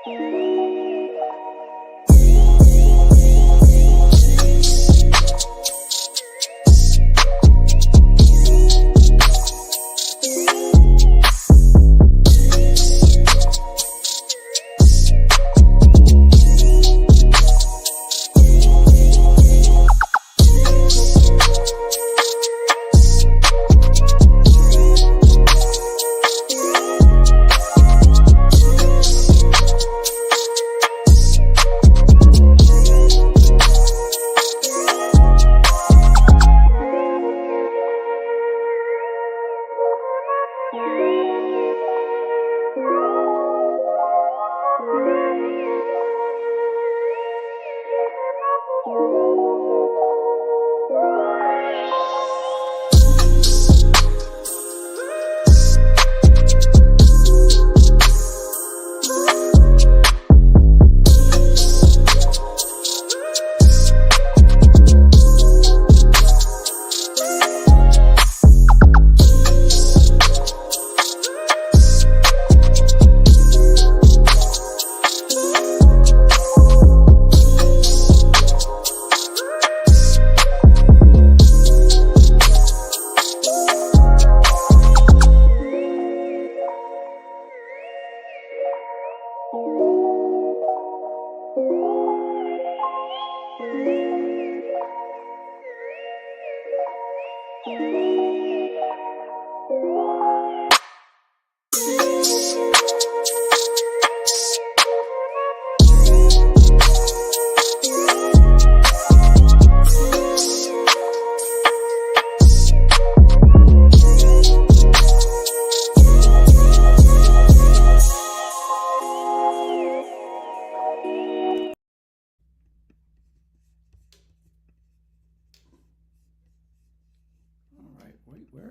Where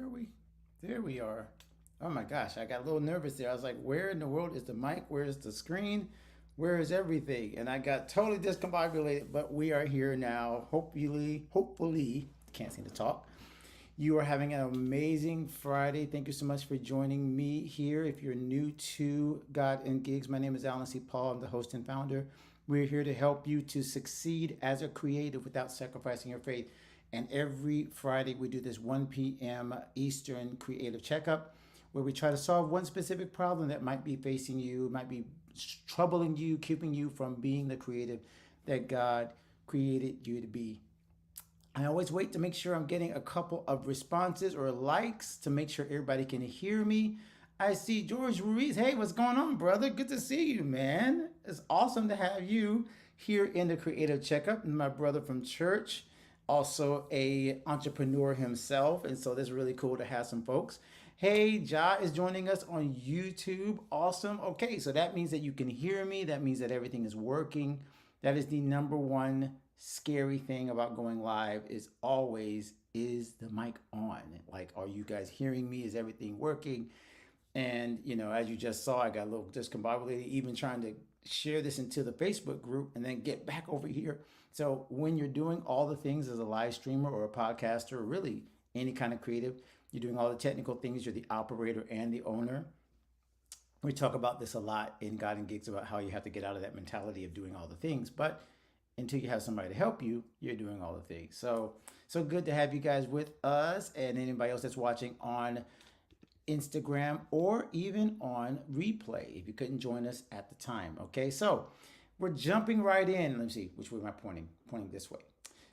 are we? There we are. Oh my gosh, I got a little nervous there. I was like, where in the world is the mic? Where is the screen? Where is everything? And I got totally discombobulated, but we are here now. Hopefully, can't seem to talk. You are having an amazing Friday. Thank you so much for joining me here. If you're new to God and Gigs, my name is Alan C. Paul. I'm the host and founder. We're here to help you to succeed as a creative without sacrificing your faith. And every Friday, we do this 1 p.m. Eastern creative checkup where we try to solve one specific problem that might be facing you, might be troubling you, keeping you from being the creative that God created you to be. I always wait to make sure I'm getting a couple of responses or likes to make sure everybody can hear me. I see George Ruiz. Hey, what's going on, brother? Good to see you, man. It's awesome to have you here in the Creative Checkup. And my brother from church, also a entrepreneur himself. And so this is really cool to have some folks. Hey, Ja is joining us on YouTube. Awesome. Okay, so that means that you can hear me. That means that everything is working. That is the number one scary thing about going live is always, is the mic on? Like, are you guys hearing me? Is everything working? And, as you just saw, I got a little discombobulated, even trying to share this into the Facebook group and then get back over here. So when you're doing all the things as a live streamer or a podcaster, or really any kind of creative, you're doing all the technical things, you're the operator and the owner. We talk about this a lot in God and Gigs about how you have to get out of that mentality of doing all the things. But until you have somebody to help you, you're doing all the things. So good to have you guys with us and anybody else that's watching on Instagram or even on replay if you couldn't join us at the time. Okay, so we're jumping right in. Let me see, which way am I pointing? Pointing this way.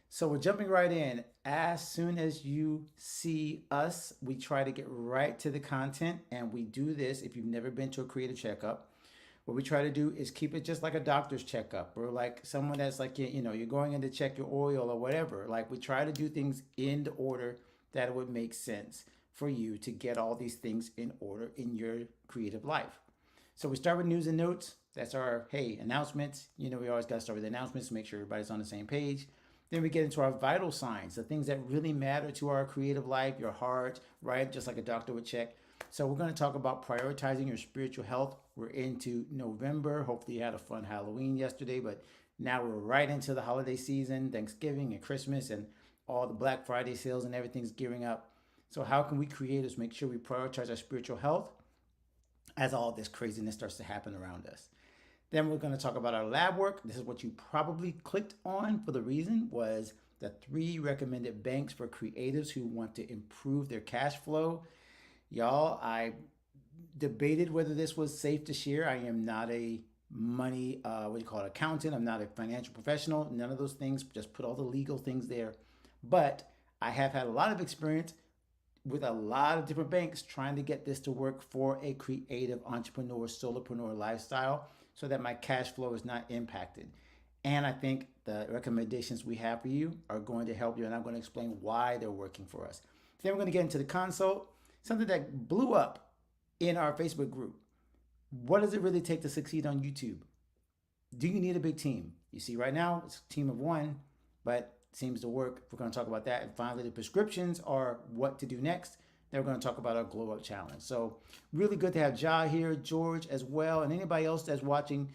So we're jumping right in. As soon as you see us, we try to get right to the content, and we do this if you've never been to a creative checkup. What we try to do is keep it just like a doctor's checkup or like someone that's like, you're going in to check your oil or whatever. Like we try to do things in the order that it would make sense for you to get all these things in order in your creative life. So we start with news and notes. That's our, hey, announcements. We always got to start with announcements to make sure everybody's on the same page. Then we get into our vital signs, the things that really matter to our creative life, your heart, right? Just like a doctor would check. So we're going to talk about prioritizing your spiritual health. We're into November. Hopefully you had a fun Halloween yesterday, but now we're right into the holiday season, Thanksgiving and Christmas and all the Black Friday sales and everything's gearing up. So how can we creators make sure we prioritize our spiritual health as all this craziness starts to happen around us? Then we're going to talk about our lab work. This is what you probably clicked on for the reason was the 3 recommended banks for creatives who want to improve their cash flow. Y'all, I debated whether this was safe to share. I am not a money, what do you call it, accountant. I'm not a financial professional. None of those things. Just put all the legal things there. But I have had a lot of experience with a lot of different banks trying to get this to work for a creative entrepreneur, solopreneur lifestyle so that my cash flow is not impacted. And I think the recommendations we have for you are going to help you, and I'm going to explain why they're working for us. Then we're going to get into the consult, something that blew up in our Facebook group. What does it really take to succeed on YouTube? Do you need a big team? You see, right now it's a team of 1, but it seems to work. We're going to talk about that. And finally, the prescriptions are what to do next. Then we're going to talk about our Glow Up Challenge. So really good to have Ja here, George as well, and anybody else that's watching.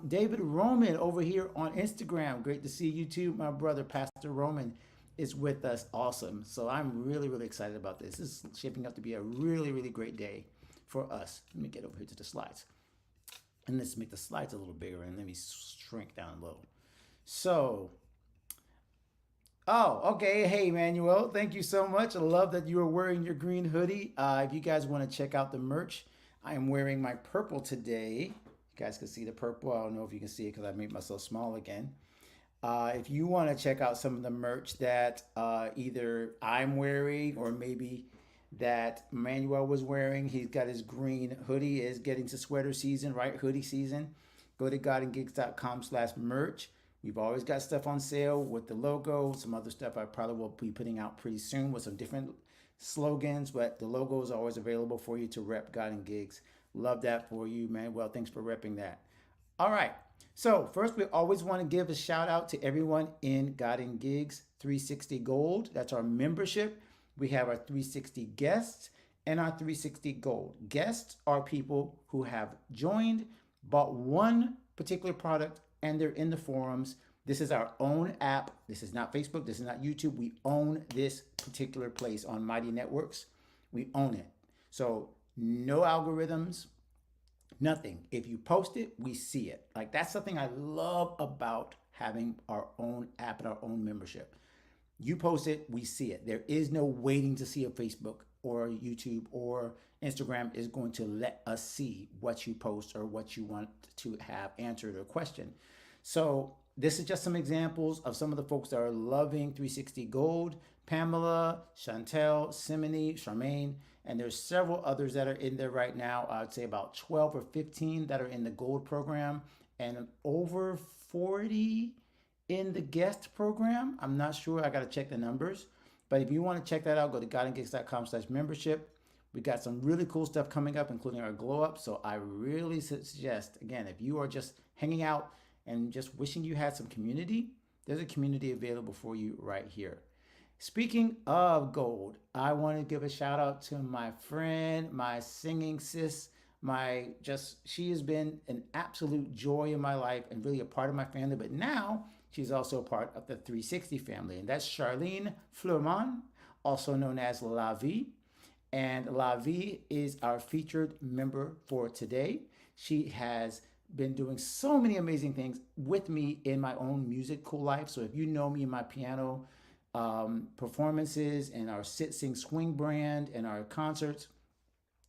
David Roman over here on Instagram. Great to see you too. My brother, Pastor Roman, is with us. Awesome. So I'm really, really excited about this. This is shaping up to be a really, really great day for us. Let me get over here to the slides. And let's make the slides a little bigger and let me shrink down a little. So, oh, okay. Hey, Manuel, thank you so much. I love that you are wearing your green hoodie. If you guys want to check out the merch, I am wearing my purple today. You guys can see the purple. I don't know if you can see it because I made myself small again. If you want to check out some of the merch that either I'm wearing or maybe that Manuel was wearing, he's got his green hoodie. Is getting to sweater season, right? Hoodie season. Go to godandgigs.com/merch. We've always got stuff on sale with the logo, some other stuff I probably will be putting out pretty soon with some different slogans, but the logo is always available for you to rep God and Gigs. Love that for you, Manuel. Thanks for repping that. All right. So first, we always want to give a shout out to everyone in God and Gigs 360 Gold. That's our membership. We have our 360 guests and our 360 Gold. Guests are people who have joined, bought one particular product, and they're in the forums. This is our own app. This is not Facebook. This is not YouTube. We own this particular place on Mighty Networks. We own it. So no algorithms, nothing. If you post it, we see it. Like, that's something I love about having our own app and our own membership. You post it, we see it. There is no waiting to see a Facebook or YouTube or Instagram is going to let us see what you post or what you want to have answered or questioned. So this is just some examples of some of the folks that are loving 360 Gold. Pamela, Chantel, Simony, Charmaine, and there's several others that are in there right now. I'd say about 12 or 15 that are in the Gold program and over 40 in the guest program. I'm not sure. I got to check the numbers. But if you want to check that out, go to godandgigs.com/membership. We got some really cool stuff coming up, including our glow up. So I really suggest, again, if you are just hanging out and just wishing you had some community, there's a community available for you right here. Speaking of gold, I want to give a shout out to my friend, my singing sis, she has been an absolute joy in my life and really a part of my family, but now she's also a part of the 360 family, and that's Charlene Fleurman, also known as La Vie. And La Vie is our featured member for today. She has been doing so many amazing things with me in my own musical life. So if you know me in my piano performances and our Sit Sing Swing brand and our concerts,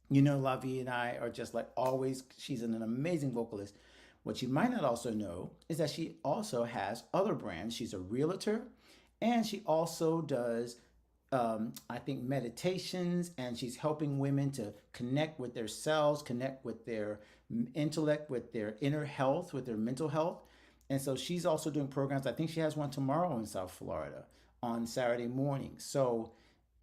you know La Vie and I are just like always. She's an amazing vocalist. What you might not also know is that she also has other brands. She's a realtor and she also does I think meditations, and she's helping women to connect with their selves, connect with their intellect, with their inner health, with their mental health. And so she's also doing programs. I think she has one tomorrow in South Florida on Saturday morning. So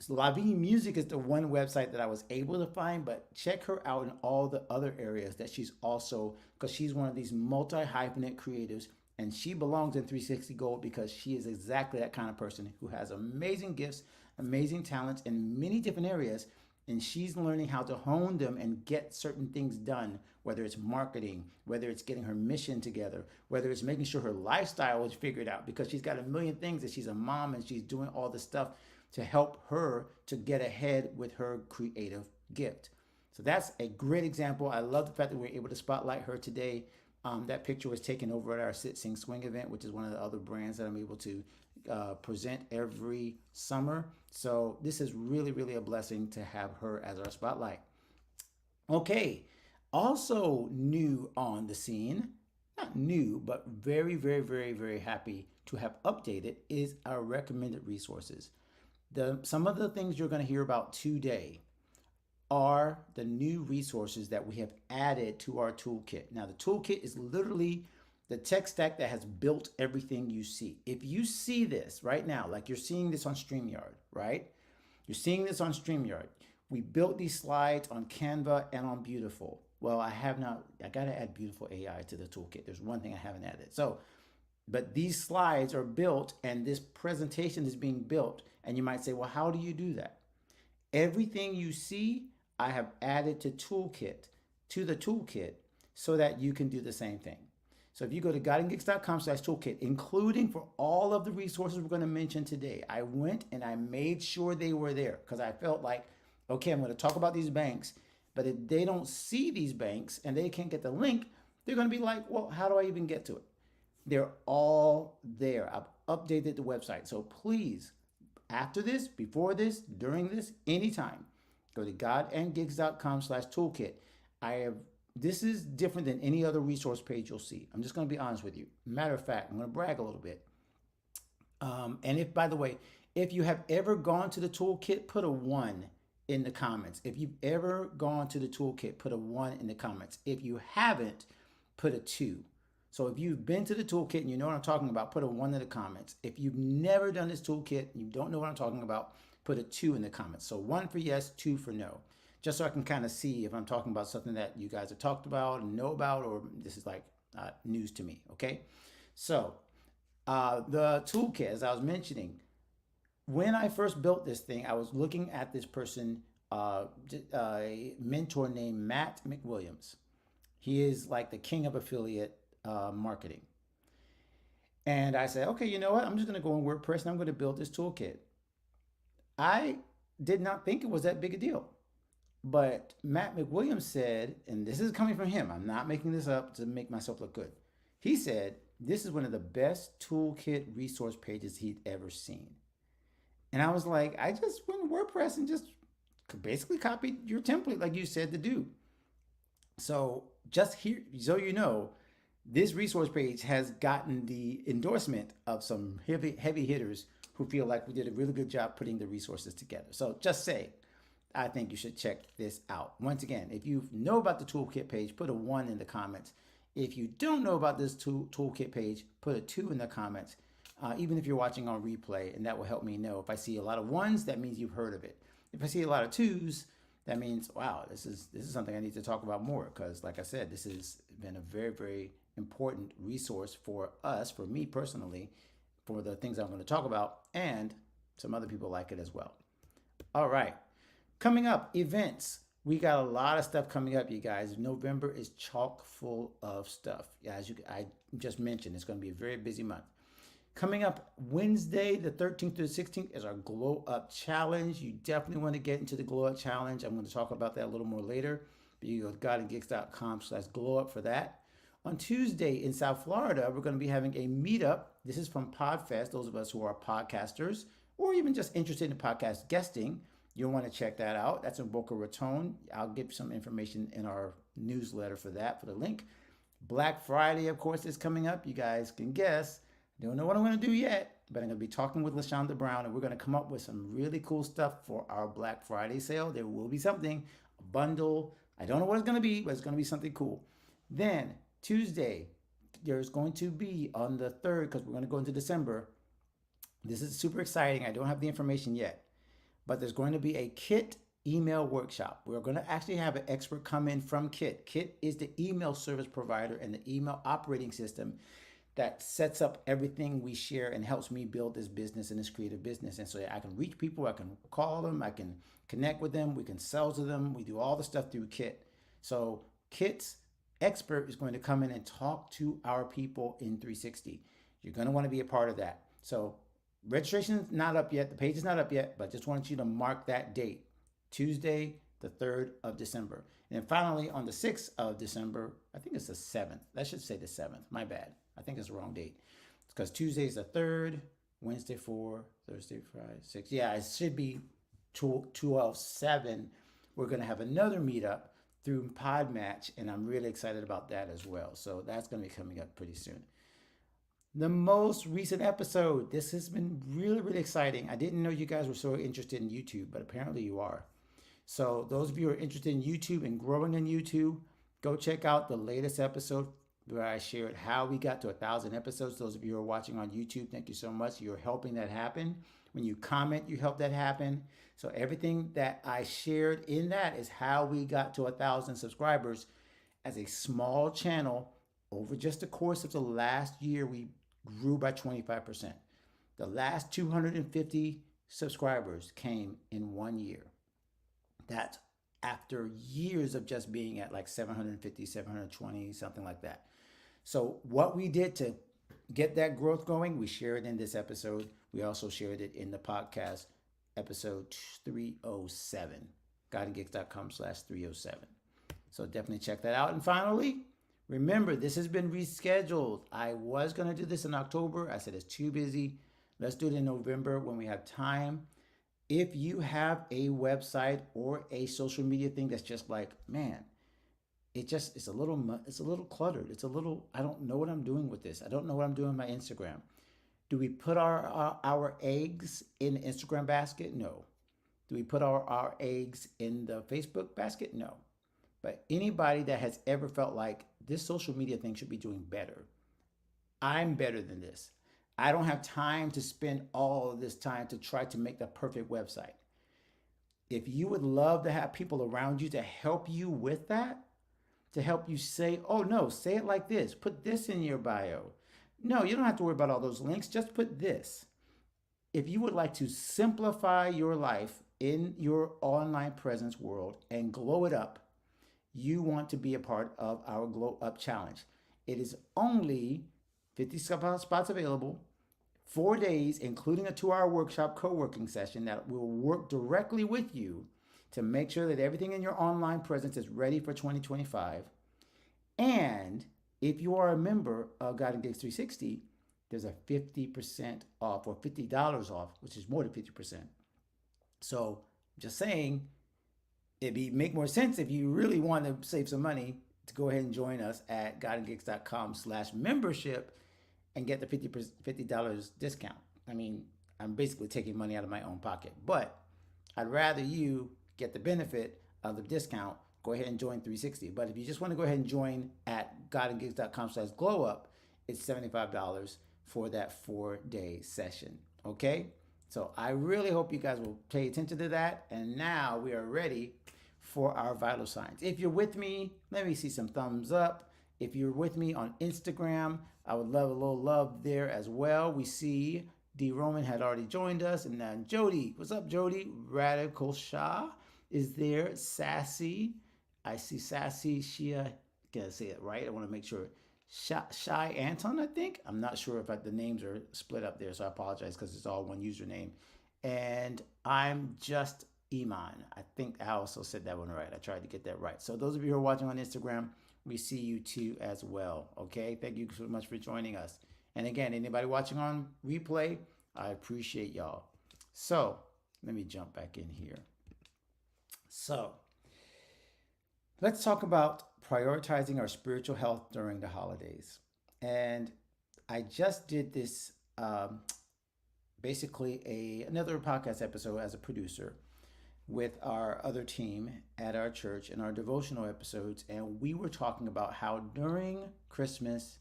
La Vie Music is the one website that I was able to find, but check her out in all the other areas that she's also, because she's one of these multi-hyphenate creatives, and she belongs in 360 Gold because she is exactly that kind of person who has amazing gifts, amazing talents in many different areas, and she's learning how to hone them and get certain things done, whether it's marketing, whether it's getting her mission together, whether it's making sure her lifestyle is figured out, because she's got a million things that she's a mom and she's doing all this stuff to help her to get ahead with her creative gift. So that's a great example. I love the fact that we're able to spotlight her today That picture was taken over at our Sit Sing Swing event, which is one of the other brands that I'm able to present every summer. So this is really, really a blessing to have her as our spotlight. Okay, also new on the scene, not new, but very, very, very, very happy to have updated is our recommended resources. Some of the things you're going to hear about today are the new resources that we have added to our toolkit. Now, the toolkit is literally the tech stack that has built everything you see. If you see this right now, like you're seeing this on StreamYard, right? You're seeing this on StreamYard. We built these slides on Canva and on Beautiful. Well, I have not, I got to add Beautiful AI to the toolkit. There's one thing I haven't added. So, but these slides are built and this presentation is being built. And you might say, well, how do you do that? Everything you see, I have added to the toolkit so that you can do the same thing. So if you go to godandgeeks.com/toolkit, including for all of the resources we're going to mention today, I went and I made sure they were there because I felt like, okay, I'm going to talk about these banks, but if they don't see these banks and they can't get the link, they're going to be like, well, how do I even get to it? They're all there. I've updated the website. So please, after this, before this, during this, anytime, go to godandgigs.com/toolkit. This is different than any other resource page you'll see. I'm just going to be honest with you. Matter of fact, I'm going to brag a little bit. And if, by the way, if you have ever gone to the toolkit, put a 1 in the comments. If you've ever gone to the toolkit, put a 1 in the comments. If you haven't, put a 2. So if you've been to the toolkit and you know what I'm talking about, put a 1 in the comments. If you've never done this toolkit and you don't know what I'm talking about, put a 2 in the comments. So 1 for yes, 2 for no. Just so I can kind of see if I'm talking about something that you guys have talked about and know about, or this is like news to me, okay? So the toolkit, as I was mentioning, when I first built this thing, I was looking at this person, a mentor named Matt McWilliams. He is like the king of affiliate marketing. And I said, okay, you know what? I'm just going to go on WordPress and I'm going to build this toolkit. I did not think it was that big a deal. But Matt McWilliams said, and this is coming from him, I'm not making this up to make myself look good. He said, this is one of the best toolkit resource pages he'd ever seen. And I was like, I just went to WordPress and just basically copied your template like you said to do. So just here, so you know, this resource page has gotten the endorsement of some heavy hitters who feel like we did a really good job putting the resources together. So just say, I think you should check this out. Once again, if you know about the toolkit page, put a 1 in the comments. If you don't know about this toolkit page, put a 2 in the comments, even if you're watching on replay, and that will help me know. If I see a lot of 1s, that means you've heard of it. If I see a lot of 2s, that means, wow, this is something I need to talk about more because, like I said, this has been a very, very important resource for us, for me personally, for the things I'm going to talk about, and some other people like it as well. All right. Coming up, events. We got a lot of stuff coming up, you guys. November is chock full of stuff. As I just mentioned, it's going to be a very busy month. Coming up Wednesday, the 13th to the 16th, is our Glow Up Challenge. You definitely want to get into the Glow Up Challenge. I'm going to talk about that a little more later. But you go to godandgeeks.com/glowup for that. On Tuesday in South Florida, we're going to be having a meetup. This is from PodFest, those of us who are podcasters or even just interested in podcast guesting. You'll want to check that out. That's in Boca Raton. I'll give some information in our newsletter for that, for the link. Black Friday, of course, is coming up. You guys can guess. Don't know what I'm going to do yet, but I'm going to be talking with LaShonda Brown, and we're going to come up with some really cool stuff for our Black Friday sale. There will be something, a bundle. I don't know what it's going to be, but it's going to be something cool. Then Tuesday, there's going to be on the 3rd, because we're going to go into December. This is super exciting. I don't have the information yet. But there's going to be a Kit email workshop. We're going to actually have an expert come in from Kit. Kit is the email service provider and the email operating system that sets up everything we share and helps me build this business and this creative business. And so I can reach people, I can call them, I can connect with them, we can sell to them. We do all the stuff through Kit. So Kit's expert is going to come in and talk to our people in 360. You're going to want to be a part of that. So registration is not up yet. The page is not up yet, but just want you to mark that date. Tuesday, the 3rd of December. And then finally on the 6th of December, I think it's the 7th. That should say the 7th. My bad. I think it's the wrong date. It's because Tuesday is the 3rd, Wednesday 4, Thursday, Friday 6. Yeah, it should be 12/7. We're going to have another meetup through Podmatch, and I'm really excited about that as well. So that's going to be coming up pretty soon. The most recent episode. This has been really, really exciting. I didn't know you guys were so interested in YouTube, but apparently you are. So those of you who are interested in YouTube and growing in YouTube, go check out the latest episode where I shared how we got to 1,000 episodes. Those of you who are watching on YouTube, thank you so much. You're helping that happen. When you comment, you help that happen. So everything that I shared in that is how we got to 1,000 subscribers as a small channel. Over just the course of the last year, we grew by 25%. The last 250 subscribers came in 1 year. That's after years of just being at like 750, 720, something like that. So what we did to get that growth going, we shared in this episode. We also shared it in the podcast, episode 307, godandgeeks.com/307. So definitely check that out. And finally, remember, this has been rescheduled. I was going to do this in October. I said it's too busy. Let's do it in November when we have time. If you have a website or a social media thing that's just like, man, it's a little cluttered. It's a little, I don't know what I'm doing with this. I don't know what I'm doing with my Instagram. Do we put our eggs in the Instagram basket? No. Do we put our eggs in the Facebook basket? No. But anybody that has ever felt like this social media thing should be doing better, I'm better than this. I don't have time to spend all of this time to try to make the perfect website. If you would love to have people around you to help you with that, to help you say, oh no, say it like this, put this in your bio. No, you don't have to worry about all those links, just put this. If you would like to simplify your life in your online presence world and glow it up, you want to be a part of our Glow Up Challenge. It is only 50 spots available, 4 days, including a 2-hour workshop co-working session that will work directly with you to make sure that everything in your online presence is ready for 2025. And if you are a member of God and Gigs 360, there's a 50% off or $50 off, which is more than 50%. So just saying, it'd make more sense if you really want to save some money to go ahead and join us at godandgeeks.com/membership and get the $50 discount. I mean, I'm basically taking money out of my own pocket, but I'd rather you get the benefit of the discount. Go ahead and join 360. But if you just want to go ahead and join at godandgeeks.com/glowup, it's $75 for that 4-day session. Okay? So I really hope you guys will pay attention to that. And now we are ready for our vital signs. If you're with me, let me see some thumbs up. If you're with me on Instagram, I would love a little love there as well. We see D. Roman had already joined us. And then Jody, what's up, Jody? Radical Shah is there. Sassy. I see Sassy Shia. Gotta say it right. I want to make sure. Shy Anton, I think. I'm not sure if the names are split up there, so I apologize because it's all one username. And I'm just Iman. I think I also said that one right. I tried to get that right. So those of you who are watching on Instagram, we see you too as well. Okay, thank you so much for joining us. And again, anybody watching on replay, I appreciate y'all. So let me jump back in here. So let's talk about prioritizing our spiritual health during the holidays. And I just did this basically another podcast episode as a producer with our other team at our church in our devotional episodes. And we were talking about how during Christmas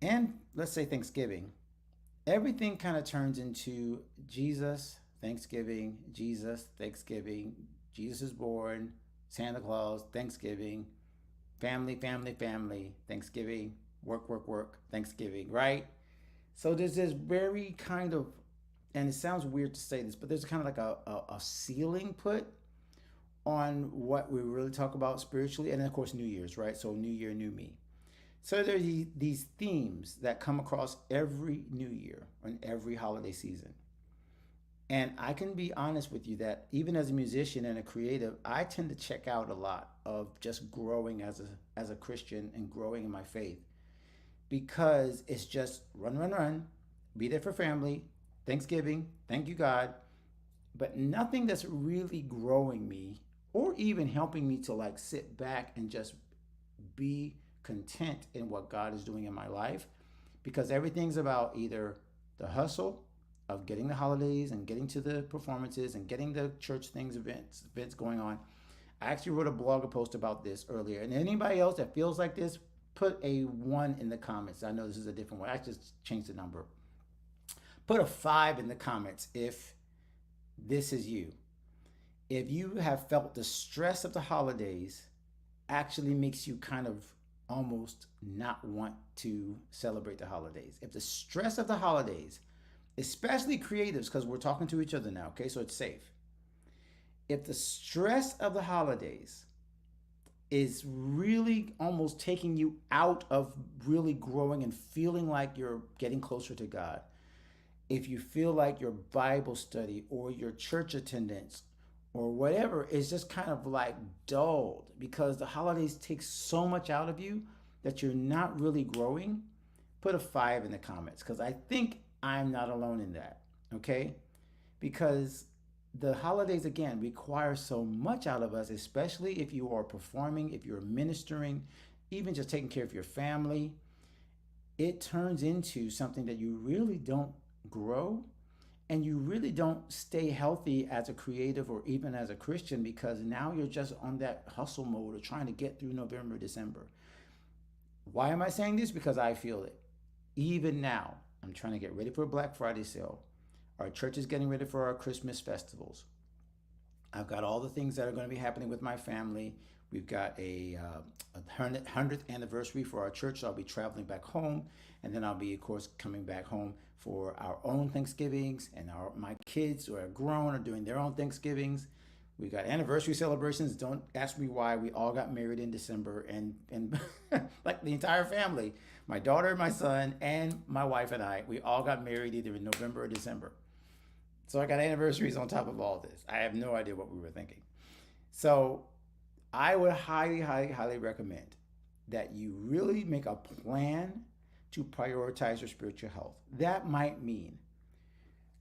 and let's say Thanksgiving, everything kind of turns into Jesus, Thanksgiving, Jesus, Thanksgiving, Jesus is born, Santa Claus, Thanksgiving, family, family, family, Thanksgiving, work, work, work, Thanksgiving, right? So there's this very kind of, and it sounds weird to say this, but there's kind of like a ceiling put on what we really talk about spiritually. And then, of course, New Year's, right? So New Year, New Me. So there are these themes that come across every New Year and every holiday season. And I can be honest with you that even as a musician and a creative, I tend to check out a lot of just growing as a Christian and growing in my faith because it's just run, run, run, be there for family, Thanksgiving, thank you God, but nothing that's really growing me or even helping me to like sit back and just be content in what God is doing in my life because everything's about either the hustle of getting the holidays and getting to the performances and getting the church things, events going on. I actually wrote a blog post about this earlier. And anybody else that feels like this, put a one in the comments. I know this is a different one. I just changed the number. Put a five in the comments if this is you. If you have felt the stress of the holidays actually makes you kind of almost not want to celebrate the holidays. If the stress of the holidays, especially creatives, because we're talking to each other now, okay, so it's safe. If the stress of the holidays is really almost taking you out of really growing and feeling like you're getting closer to God, if you feel like your Bible study or your church attendance or whatever is just kind of like dulled because the holidays take so much out of you that you're not really growing, put a five in the comments because I think I'm not alone in that. Okay? Because the holidays again require so much out of us, especially if you are performing, if you're ministering, even just taking care of your family. It turns into something that you really don't grow and you really don't stay healthy as a creative or even as a Christian because now you're just on that hustle mode of trying to get through November, December. Why am I saying this? Because I feel it. Even now, I'm trying to get ready for a Black Friday sale. Our church is getting ready for our Christmas festivals. I've got all the things that are going to be happening with my family. We've got a 100th anniversary for our church. So I'll be traveling back home. And then I'll be, of course, coming back home for our own Thanksgivings. And my kids who are grown are doing their own Thanksgivings. We got anniversary celebrations. Don't ask me why. We all got married in December. And like the entire family, my daughter, my son, and my wife and I, we all got married either in November or December. So I got anniversaries on top of all this. I have no idea what we were thinking. So I would highly, highly, highly recommend that you really make a plan to prioritize your spiritual health. That might mean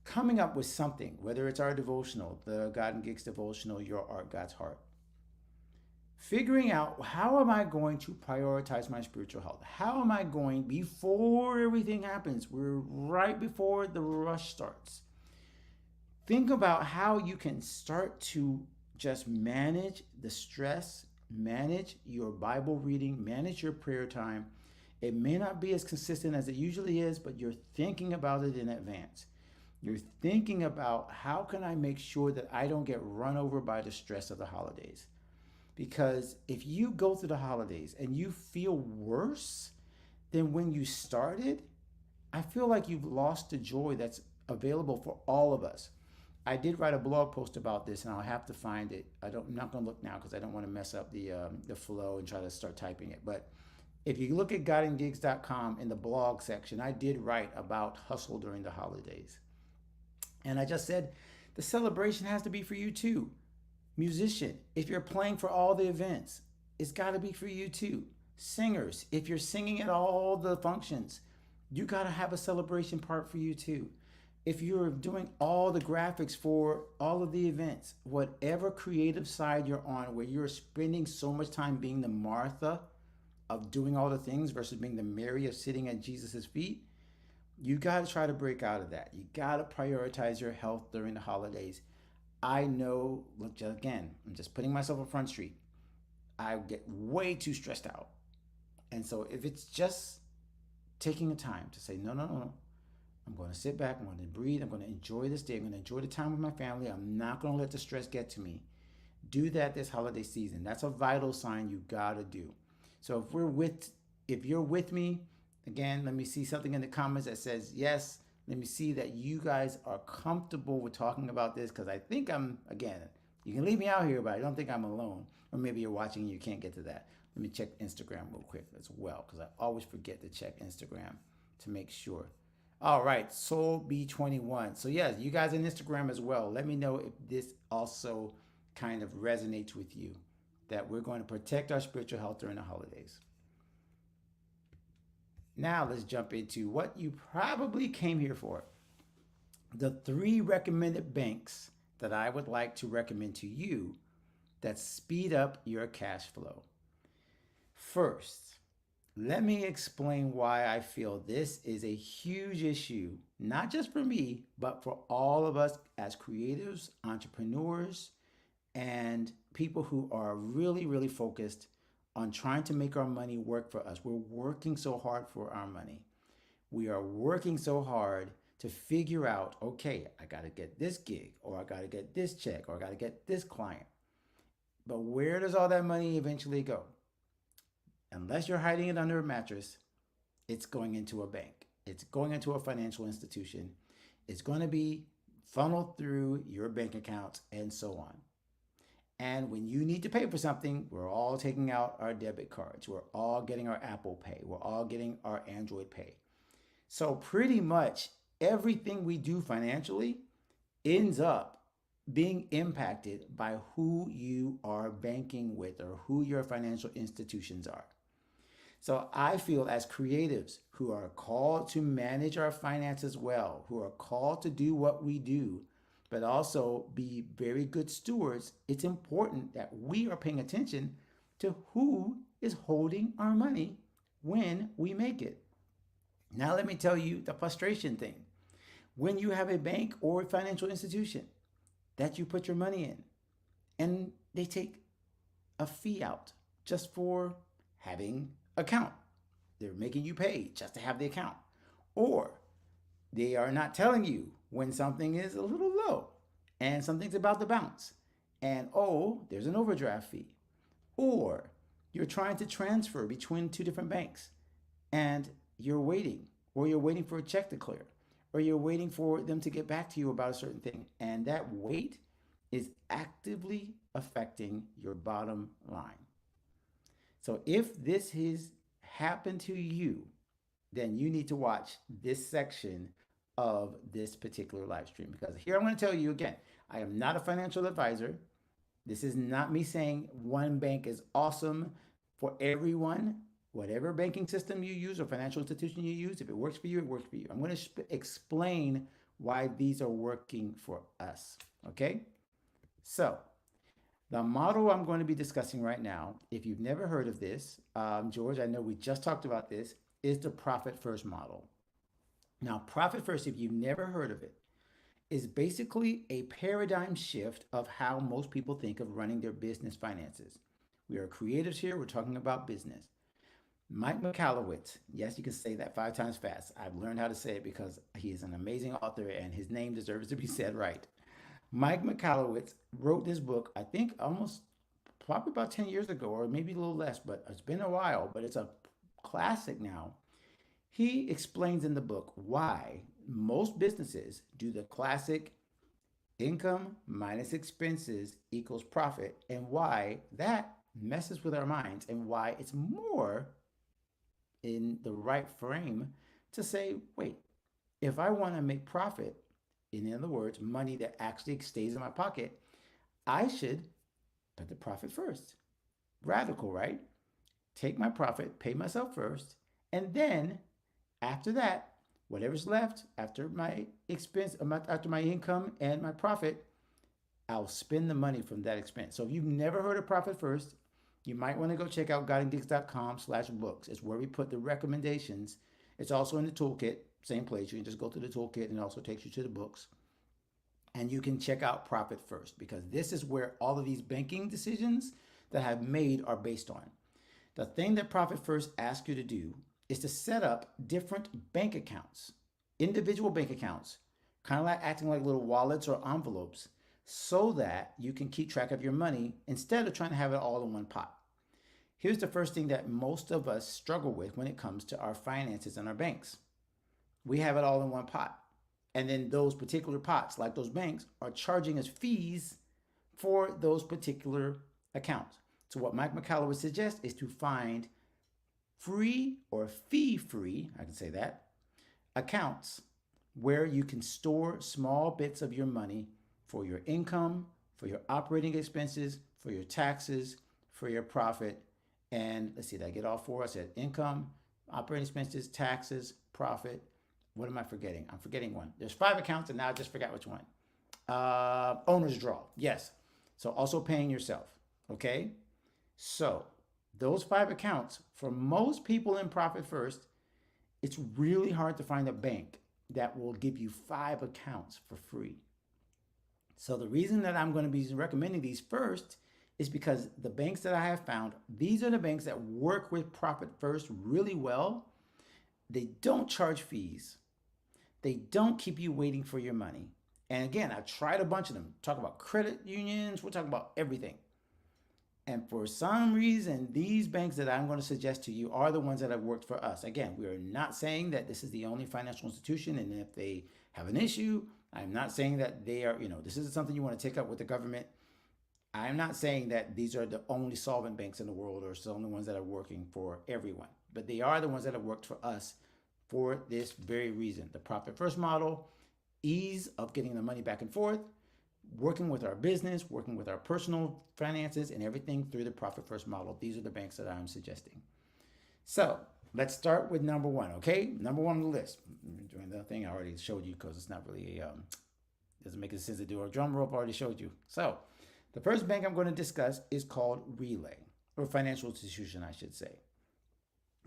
coming up with something, whether it's our devotional, the God and Gigs devotional, Your Art, God's Heart. Figuring out how am I going to prioritize my spiritual health? How am I going before everything happens? We're right before the rush starts. Think about how you can start to just manage the stress, manage your Bible reading, manage your prayer time. It may not be as consistent as it usually is, but you're thinking about it in advance. You're thinking about how can I make sure that I don't get run over by the stress of the holidays. Because if you go through the holidays and you feel worse than when you started, I feel like you've lost the joy that's available for all of us. I did write a blog post about this, and I'll have to find it. I'm not going to look now because I don't want to mess up the flow and try to start typing it. But if you look at godandgigs.com in the blog section, I did write about hustle during the holidays. And I just said the celebration has to be for you too. Musician, if you're playing for all the events, it's got to be for you too. Singers, if you're singing at all the functions, you got to have a celebration part for you too. If you're doing all the graphics for all of the events, whatever creative side you're on, where you're spending so much time being the Martha of doing all the things versus being the Mary of sitting at Jesus's feet, you got to try to break out of that. You got to prioritize your health during the holidays. I know, look, again, I'm just putting myself on Front Street. I get way too stressed out. And so if it's just taking the time to say, no, no, no, no, I'm going to sit back, I'm going to breathe, I'm going to enjoy this day, I'm going to enjoy the time with my family, I'm not going to let the stress get to me. Do that this holiday season. That's a vital sign you got to do. So if you're with me, again, let me see something in the comments that says yes. Let me see that you guys are comfortable with talking about this because I think again, you can leave me out here, but I don't think I'm alone. Or maybe you're watching and you can't get to that. Let me check Instagram real quick as well because I always forget to check Instagram to make sure. All right, Soul B21. So yeah, you guys on Instagram as well. Let me know if this also kind of resonates with you. That we're going to protect our spiritual health during the holidays. Now let's jump into what you probably came here for. The three recommended banks that I would like to recommend to you that speed up your cash flow. First, let me explain why I feel this is a huge issue, not just for me, but for all of us as creatives, entrepreneurs, and people who are really, really focused on trying to make our money work for us. We're working so hard for our money. We are working so hard to figure out, okay, I got to get this gig, or I got to get this check, or I got to get this client. But where does all that money eventually go? Unless you're hiding it under a mattress, it's going into a bank. It's going into a financial institution. It's going to be funneled through your bank accounts and so on. And when you need to pay for something, we're all taking out our debit cards. We're all getting our Apple Pay. We're all getting our Android Pay. So pretty much everything we do financially ends up being impacted by who you are banking with or who your financial institutions are. So I feel as creatives who are called to manage our finances well, who are called to do what we do, but also be very good stewards, it's important that we are paying attention to who is holding our money when we make it. Now, let me tell you the frustration thing. When you have a bank or a financial institution that you put your money in and they take a fee out just for having account. They're making you pay just to have the account. Or they are not telling you when something is a little low and something's about to bounce. And oh, there's an overdraft fee. Or you're trying to transfer between two different banks and you're waiting, or you're waiting for a check to clear, or you're waiting for them to get back to you about a certain thing. And that wait is actively affecting your bottom line. So if this has happened to you, then you need to watch this section of this particular live stream, because here I'm going to tell you again, I am not a financial advisor. This is not me saying one bank is awesome for everyone. Whatever banking system you use or financial institution you use, if it works for you, it works for you. I'm going to explain why these are working for us. Okay? So, the model I'm going to be discussing right now, if you've never heard of this, George, I know we just talked about this, is the Profit First model. Now, Profit First, if you've never heard of it, is basically a paradigm shift of how most people think of running their business finances. We are creatives here, we're talking about business. Mike Michalowicz, yes, you can say that 5 times fast. I've learned how to say it because he is an amazing author and his name deserves to be said right. Mike Michalowicz wrote this book, I think almost probably about 10 years ago, or maybe a little less, but it's been a while, but it's a classic now. He explains in the book why most businesses do the classic income minus expenses equals profit, and why that messes with our minds, and why it's more in the right frame to say, wait, if I want to make profit, in other words, money that actually stays in my pocket, I should put the profit first. Radical, right? Take my profit, pay myself first, and then after that, whatever's left after my expense, after my income and my profit, I'll spend the money from that expense. So if you've never heard of Profit First, you might want to go check out guidinggeeks.com/books. It's where we put the recommendations. It's also in the toolkit, same place. You can just go to the toolkit and it also takes you to the books. And you can check out Profit First, because this is where all of these banking decisions that I've made are based on. The thing that Profit First asks you to do is to set up different bank accounts, individual bank accounts, kind of like acting like little wallets or envelopes, so that you can keep track of your money instead of trying to have it all in one pot. Here's the first thing that most of us struggle with when it comes to our finances and our banks. We have it all in one pot. And then those particular pots, like those banks, are charging us fees for those particular accounts. So what Mike Michalowicz suggests is to find free or fee-free, I can say that, accounts where you can store small bits of your money for your income, for your operating expenses, for your taxes, for your profit. And let's see, did I get all four? I said income, operating expenses, taxes, profit. What am I forgetting? I'm forgetting one. There's 5 accounts, and now I just forgot which one. Owner's draw. Yes. So also paying yourself. Okay. So those 5 accounts, for most people in Profit First, it's really hard to find a bank that will give you 5 accounts for free. So the reason that I'm going to be recommending these first is because the banks that I have found, these are the banks that work with Profit First really well. They don't charge fees. They don't keep you waiting for your money. And again, I tried a bunch of them. Talk about credit unions. We're talking about everything. And for some reason, these banks that I'm going to suggest to you are the ones that have worked for us. Again, we are not saying that this is the only financial institution, and if they have an issue, I'm not saying that they are, this isn't something you want to take up with the government. I'm not saying that these are the only solvent banks in the world or the only ones that are working for everyone, but they are the ones that have worked for us for this very reason. The Profit First model, ease of getting the money back and forth, working with our business, working with our personal finances, and everything through the Profit First model. These are the banks that I'm suggesting. So let's start with number one, okay? Number one on the list. Doing the thing I already showed you because it's not really, doesn't make any sense to do a drum roll. I already showed you. So the first bank I'm going to discuss is called Relay, or financial institution, I should say.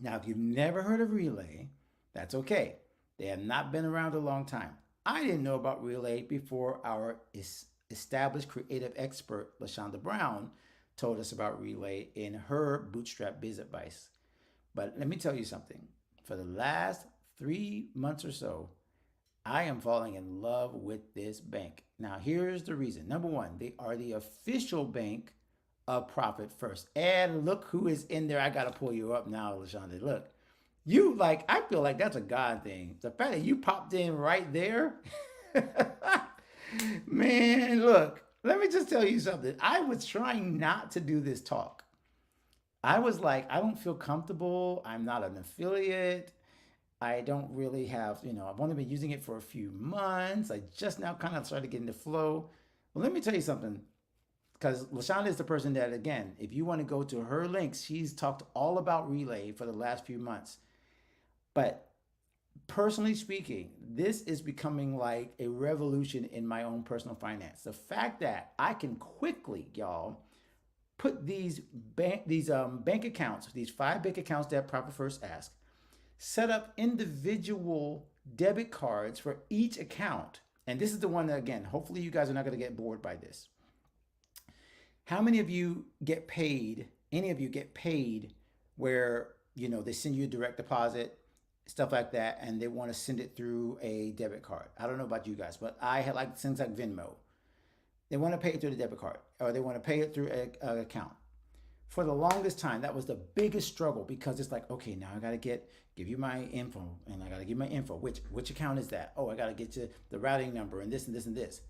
Now, if you've never heard of Relay, that's okay. They have not been around a long time. I didn't know about Relay before our established creative expert, LaShonda Brown, told us about Relay in her Bootstrap Biz Advice. But let me tell you something. For the last 3 months or so, I am falling in love with this bank. Now, here's the reason. Number one, they are the official bank of Profit First. And look who is in there. I got to pull you up now, LaShonda. Look. I feel like that's a God thing. The fact that you popped in right there, man, look, let me just tell you something. I was trying not to do this talk. I was like, I don't feel comfortable. I'm not an affiliate. I don't really have, I've only been using it for a few months. I just now kind of started getting the flow. Well, let me tell you something. Because LaShonda is the person that, again, if you want to go to her links, she's talked all about Relay for the last few months. But personally speaking, this is becoming like a revolution in my own personal finance. The fact that I can quickly, y'all, put these bank accounts, these 5 bank accounts that Profit First asks, set up individual debit cards for each account. And this is the one that, again, hopefully you guys are not going to get bored by this. How many of you get paid, any of you get paid where, they send you a direct deposit, stuff like that, and they want to send it through a debit card? I don't know about you guys, but I had things like Venmo. They want to pay it through the debit card, or they want to pay it through an account. For the longest time, that was the biggest struggle, because it's like, okay, now I got to give you my info, and I got to give my info. Which account is that? Oh, I got to get you the routing number and this and this and this.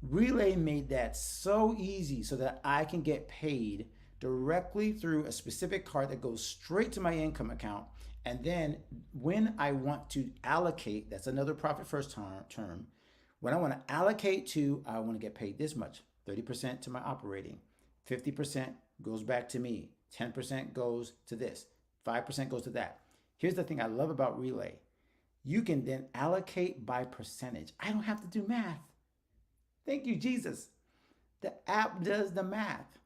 Relay made that so easy so that I can get paid directly through a specific card that goes straight to my income account. And then when I want to allocate, that's another Profit First term. When I want to allocate I want to get paid this much, 30% to my operating, 50% goes back to me, 10% goes to this, 5% goes to that. Here's the thing I love about Relay. You can then allocate by percentage. I don't have to do math. Thank you, Jesus. The app does the math.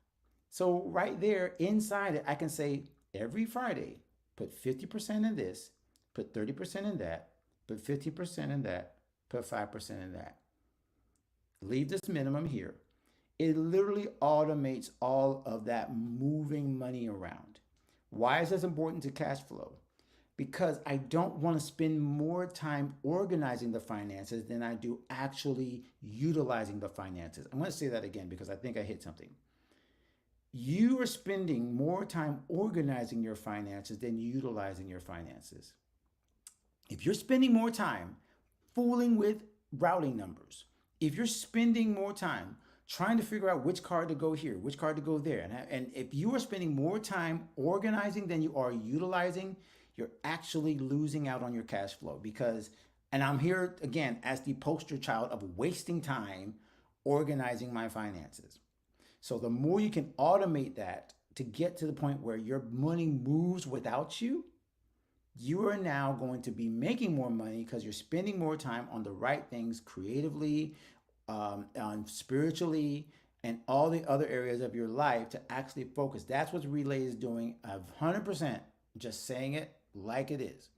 So right there inside it, I can say every Friday, put 50% in this, put 30% in that, put 50% in that, put 5% in that. Leave this minimum here. It literally automates all of that moving money around. Why is this important to cash flow? Because I don't want to spend more time organizing the finances than I do actually utilizing the finances. I'm going to say that again because I think I hit something. You are spending more time organizing your finances than utilizing your finances. If you're spending more time fooling with routing numbers, if you're spending more time trying to figure out which card to go here, which card to go there, and if you are spending more time organizing than you are utilizing, you're actually losing out on your cash flow. Because And I'm here again as the poster child of wasting time organizing my finances. So the more you can automate that to get to the point where your money moves without you, you are now going to be making more money because you're spending more time on the right things creatively, on spiritually, and all the other areas of your life to actually focus. That's what Relay is doing. 100% just saying it like it is.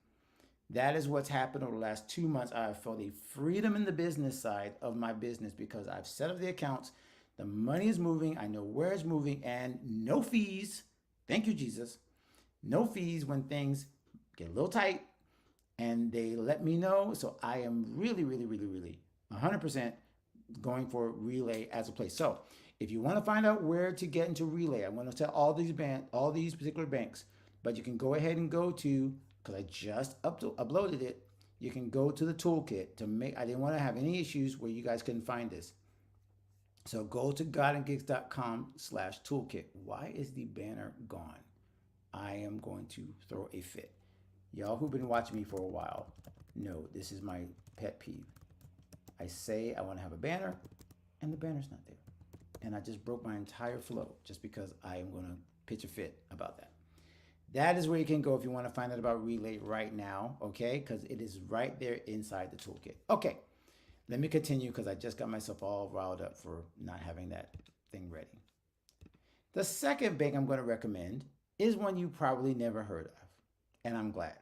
That is what's happened over the last 2 months. I have felt a freedom in the business side of my business because I've set up the accounts. The money is moving. I know where it's moving, and no fees. Thank you, Jesus. No fees when things get a little tight, and they let me know. So I am really, really, really, really 100% going for Relay as a place. So if you want to find out where to get into Relay, I want to tell all these particular banks, but you can go ahead and go to, because I just uploaded it, you can go to the toolkit to make, I didn't want to have any issues where you guys couldn't find this. So go to godandgigs.com/toolkit. Why is the banner gone? I am going to throw a fit. Y'all who've been watching me for a while know this is my pet peeve. I say I want to have a banner, and the banner's not there. And I just broke my entire flow just because I am going to pitch a fit about that. That is where you can go if you want to find out about Relay right now, okay? Because it is right there inside the toolkit. Okay, let me continue because I just got myself all riled up for not having that thing ready. The second bank I'm going to recommend is one you probably never heard of, and I'm glad.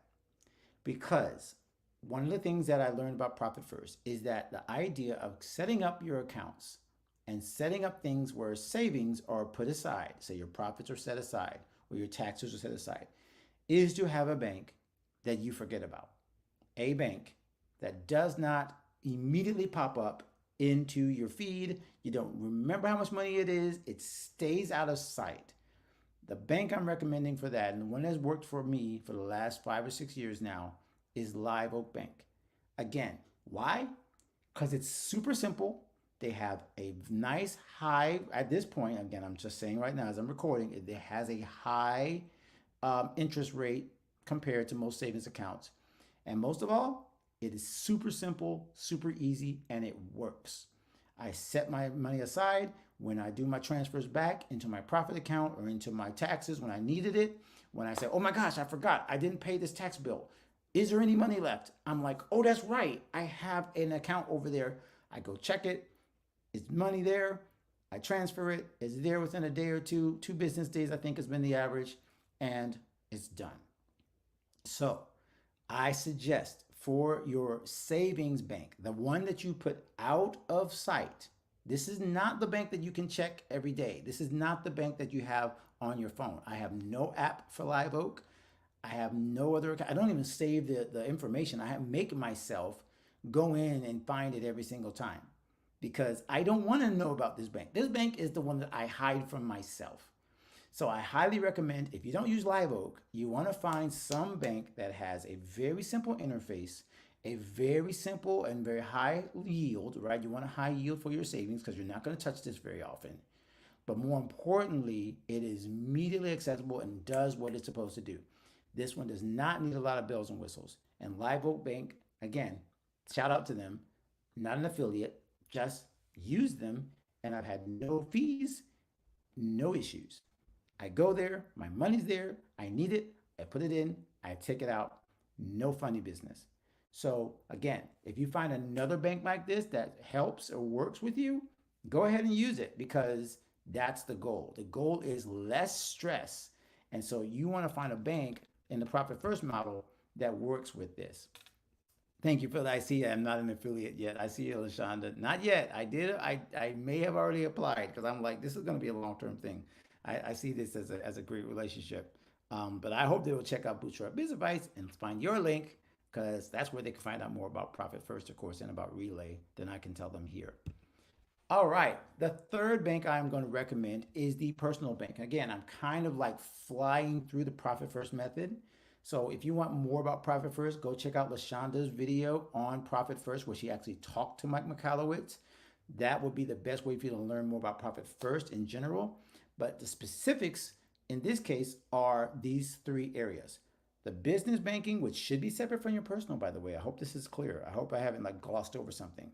Because one of the things that I learned about Profit First is that the idea of setting up your accounts and setting up things where savings are put aside, say your profits are set aside or your taxes are set aside, is to have a bank that you forget about. A bank that does not immediately pop up into your feed. You don't remember how much money it is. It stays out of sight. The bank I'm recommending for that, and the one that's worked for me for the last 5 or 6 years now, is Live Oak Bank. Again, why? Because it's super simple. They have a nice high, at this point, again, I'm just saying right now as I'm recording, it has a high interest rate compared to most savings accounts. And most of all, it is super simple, super easy, and it works. I set my money aside when I do my transfers back into my profit account or into my taxes when I needed it. When I say, oh my gosh, I forgot, I didn't pay this tax bill. Is there any money left? I'm like, oh, that's right. I have an account over there. I go check it. It's money there. I transfer it. It's there within a day or two. 2 business days, I think, has been the average, and it's done. So I suggest for your savings bank, the one that you put out of sight, this is not the bank that you can check every day. This is not the bank that you have on your phone. I have no app for Live Oak. I have no other account. I don't even save the information. I make myself go in and find it every single time because I don't want to know about this bank. This bank is the one that I hide from myself. So I highly recommend, if you don't use Live Oak, you want to find some bank that has a very simple interface, a very simple and very high yield, right? You want a high yield for your savings because you're not going to touch this very often. But more importantly, it is immediately accessible and does what it's supposed to do. This one does not need a lot of bells and whistles. And Live Oak Bank, again, shout out to them, not an affiliate, just use them. And I've had no fees, no issues. I go there, my money's there, I need it, I put it in, I take it out, no funny business. So again, if you find another bank like this that helps or works with you, go ahead and use it because that's the goal. The goal is less stress. And so you want to find a bank in the Profit First model that works with this. Thank you, Phil. I see I'm not an affiliate yet. I see you, LaShonda. Not yet. I may have already applied because I'm like, this is going to be a long-term thing. I see this as a great relationship. But I hope they will check out Bootstrap Biz Advice and find your link because that's where they can find out more about Profit First, of course, and about Relay than I can tell them here. All right, the third bank I'm going to recommend is the personal bank. Again, I'm kind of like flying through the Profit First method. So if you want more about Profit First, go check out LaShonda's video on Profit First, where she actually talked to Mike Michalowicz. That would be the best way for you to learn more about Profit First in general. But the specifics in this case are these 3 areas: The business banking, which should be separate from your personal, by the way. I hope this is clear. I hope I haven't like glossed over something.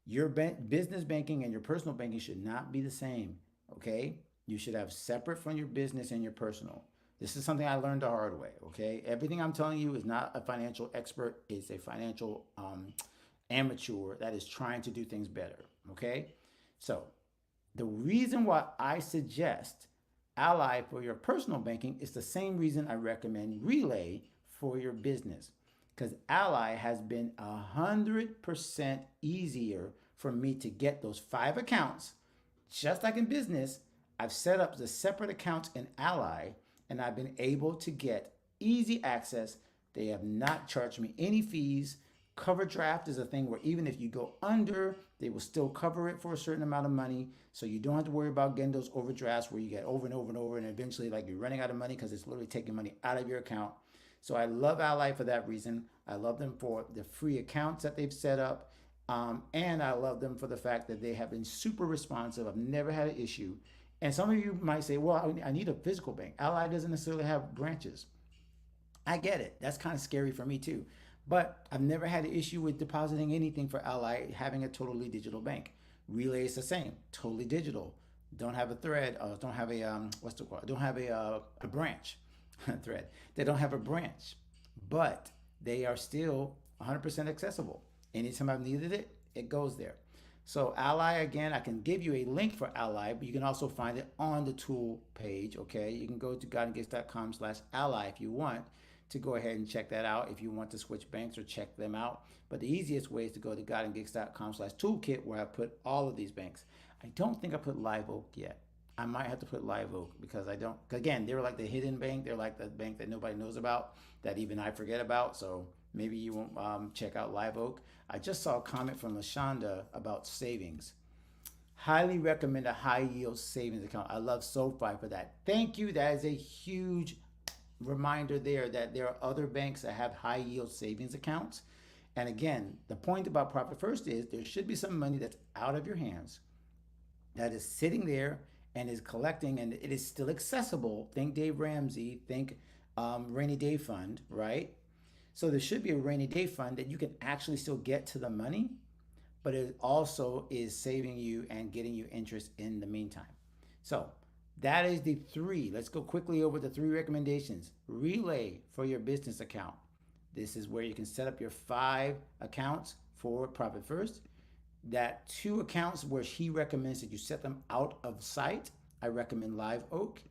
Your business banking and your personal banking should not be the same. Okay, you should have separate from your business and your personal. This is something I learned the hard way. Okay, everything I'm telling you is not a financial expert. It's a financial amateur that is trying to do things better. Okay, so the reason why I suggest Ally for your personal banking is the same reason I recommend Relay for your business. Because Ally has been 100% easier for me to get those 5 accounts. Just like in business, I've set up the separate accounts in Ally and I've been able to get easy access. They have not charged me any fees. Cover draft is a thing where even if you go under, they will still cover it for a certain amount of money. So you don't have to worry about getting those overdrafts where you get over and over and over and eventually like you're running out of money because it's literally taking money out of your account. So I love Ally for that reason. I love them for the free accounts that they've set up. And I love them for the fact that they have been super responsive. I've never had an issue. And some of you might say, well, I need a physical bank. Ally doesn't necessarily have branches. I get it. That's kind of scary for me too. But I've never had an issue with depositing anything for Ally having a totally digital bank. Relay is the same, totally digital. Don't have a thread. Don't have a what's the called? Don't have a branch thread. They don't have a branch, but they are still 100% accessible. Anytime I've needed it, it goes there. So Ally, again, I can give you a link for Ally, but you can also find it on the tool page. Okay, you can go to godandgifts.com/ally if you want to go ahead and check that out if you want to switch banks or check them out. But the easiest way is to go to godandgeeks.com/toolkit where I put all of these banks. I don't think I put Live Oak yet. I might have to put Live Oak because I don't, again, they're like the hidden bank. They're like the bank that nobody knows about, that even I forget about. So maybe you won't check out Live Oak. I just saw a comment from LaShonda about savings. Highly recommend a high yield savings account. I love SoFi for that. Thank you. That is a huge reminder there that there are other banks that have high yield savings accounts. And again, the point about Profit First is there should be some money that's out of your hands that is sitting there and is collecting and it is still accessible. Think Dave Ramsey, think rainy day fund, right? So there should be a rainy day fund that you can actually still get to the money, but it also is saving you and getting you interest in the meantime. So that is the 3. Let's go quickly over the 3 recommendations. Relay for your business account. This is where you can set up your 5 accounts for Profit First. That 2 accounts where he recommends that you set them out of sight. I recommend Live Oak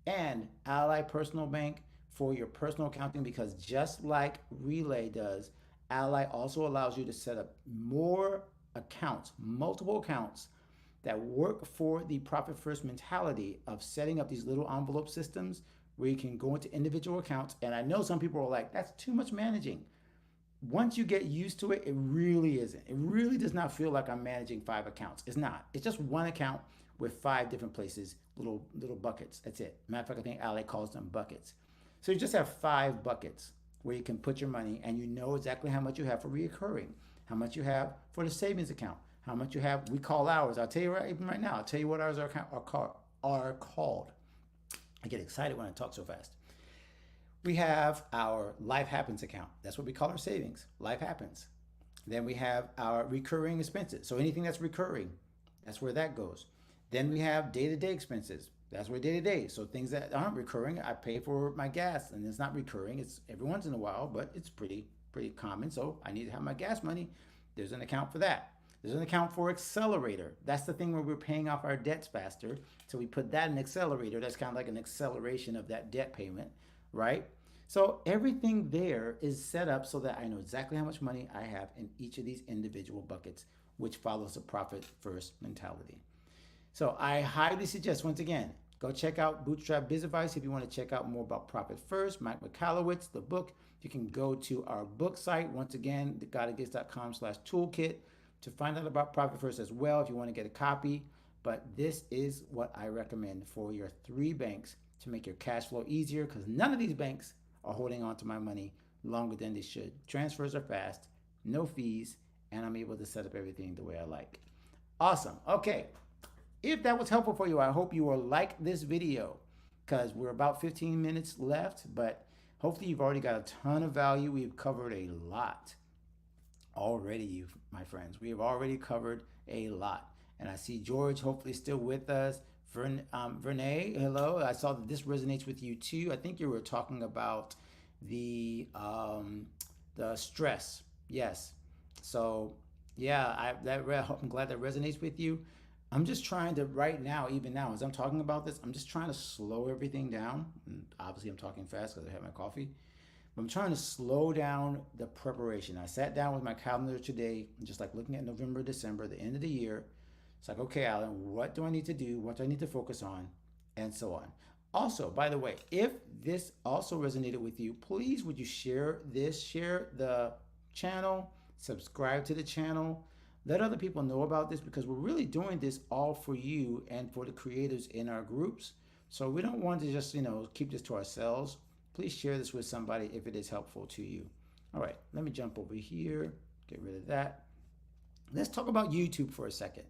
and Ally Personal Bank for your personal accounting, because just like Relay does, Ally also allows you to set up more accounts, multiple accounts that work for the Profit First mentality of setting up these little envelope systems where you can go into individual accounts. And I know some people are like, that's too much managing. Once you get used to it, it really isn't. It really does not feel like I'm managing 5 accounts. It's not. It's just one account with 5 different places, little buckets. That's it. Matter of fact, I think Ally calls them buckets. So you just have 5 buckets where you can put your money and you know exactly how much you have for reoccurring, how much you have for the savings account, how much you have. We call ours. I'll tell you even right now. I'll tell you what ours are called. I get excited when I talk so fast. We have our Life Happens account. That's what we call our savings. Life Happens. Then we have our recurring expenses. So anything that's recurring, that's where that goes. Then we have day-to-day expenses. That's where day-to-day. So things that aren't recurring, I pay for my gas, and it's not recurring. It's every once in a while, but it's pretty common. So I need to have my gas money. There's an account for that. There's an account for Accelerator. That's the thing where we're paying off our debts faster. So we put that in Accelerator. That's kind of like an acceleration of that debt payment, right? So everything there is set up so that I know exactly how much money I have in each of these individual buckets, which follows the Profit First mentality. So I highly suggest, once again, go check out Bootstrap Biz Advice if you want to check out more about Profit First, Mike Michalowicz, the book. You can go to our book site, once again, godandgifts.com/toolkit to find out about Profit First as well if you want to get a copy. But this is what I recommend for your 3 banks to make your cash flow easier, because none of these banks are holding on to my money longer than they should. Transfers are fast, no fees, and I'm able to set up everything the way I like. Awesome. Okay. If that was helpful for you, I hope you will like this video, because we're about 15 minutes left, but Hopefully, you've already got a ton of value. We've covered a lot already, you my friends. We have already covered a lot. And I see George hopefully still with us. Vernay, hello. I saw that this resonates with you too. I think you were talking about the stress. Yes. So yeah, I'm glad that resonates with you. I'm just trying to right now, even now, as I'm talking about this, I'm just trying to slow everything down. And obviously, I'm talking fast because I have my coffee. But I'm trying to slow down the preparation. I sat down with my calendar today, just like looking at November, December, the end of the year. It's like, okay, Alan, what do I need to do? What do I need to focus on? And so on. Also, by the way, if this also resonated with you, please would you share this, share the channel, subscribe to the channel, let other people know about this because we're really doing this all for you and for the creators in our groups. So we don't want to just, keep this to ourselves. Please share this with somebody if it is helpful to you. All right, let me jump over here, get rid of that. Let's talk about YouTube for a second.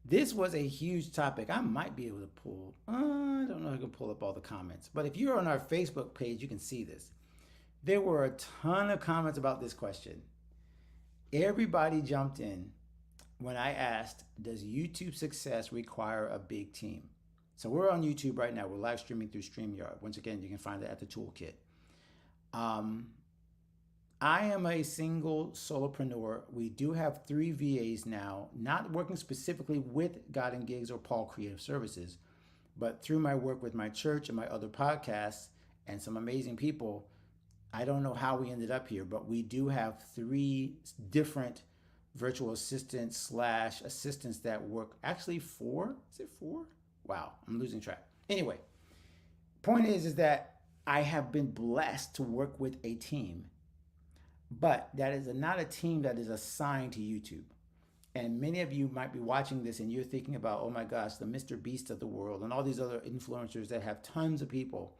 This was a huge topic. I might be able to pull, I don't know if I can pull up all the comments, but if you're on our Facebook page, you can see this. There were a ton of comments about this question. Everybody jumped in when I asked, does YouTube success require a big team? So we're on YouTube right now. We're live streaming through StreamYard. Once again, you can find it at the toolkit. I am a single solopreneur. We do have 3 VAs now, not working specifically with God and Gigs or Paul Creative Services, but through my work with my church and my other podcasts and some amazing people. I don't know how we ended up here, but we do have 3 different virtual assistants / assistants that work. Actually 4, is it 4? Wow, I'm losing track. Anyway, point is that I have been blessed to work with a team, but that is not a team that is assigned to YouTube. And many of you might be watching this and you're thinking about, oh my gosh, the Mr. Beast of the world and all these other influencers that have tons of people.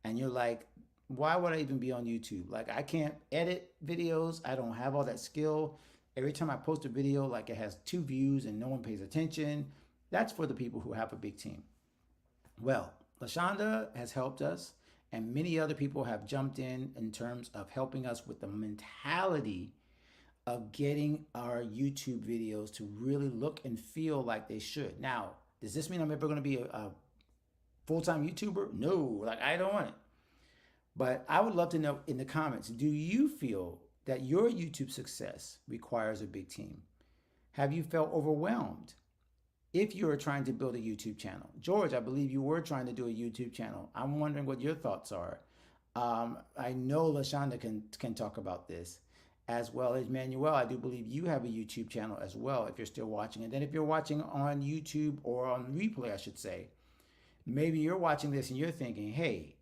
And you're like, why would I even be on YouTube? Like, I can't edit videos. I don't have all that skill. Every time I post a video, like it has 2 views and no one pays attention. That's for the people who have a big team. Well, LaShonda has helped us and many other people have jumped in terms of helping us with the mentality of getting our YouTube videos to really look and feel like they should. Now, does this mean I'm ever going to be a full-time YouTuber? No, like I don't want it. But I would love to know in the comments, do you feel that your YouTube success requires a big team? Have you felt overwhelmed if you are trying to build a YouTube channel? George, I believe you were trying to do a YouTube channel. I'm wondering what your thoughts are. I know LaShonda can talk about this, as well as Manuel. I do believe you have a YouTube channel as well if you're still watching. And then if you're watching on YouTube or on replay, I should say, maybe you're watching this and you're thinking, hey,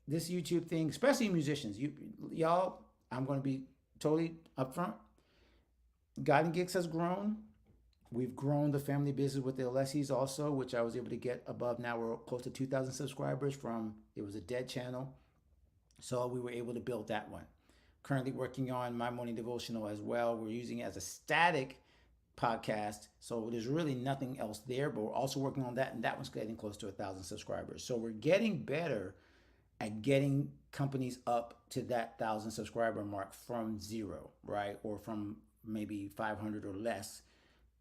this YouTube thing, especially musicians, y'all, I'm going to be totally upfront. God and Gigs has grown. We've grown the family business with the Alessis also, which I was able to get above. Now we're close to 2,000 subscribers from, it was a dead channel. So we were able to build that one. Currently working on my morning devotional as well. We're using it as a static podcast. So there's really nothing else there, but we're also working on that. And that one's getting close to 1,000 subscribers. So we're getting better at getting companies up to that 1,000 subscriber mark from 0, right? Or from maybe 500 or less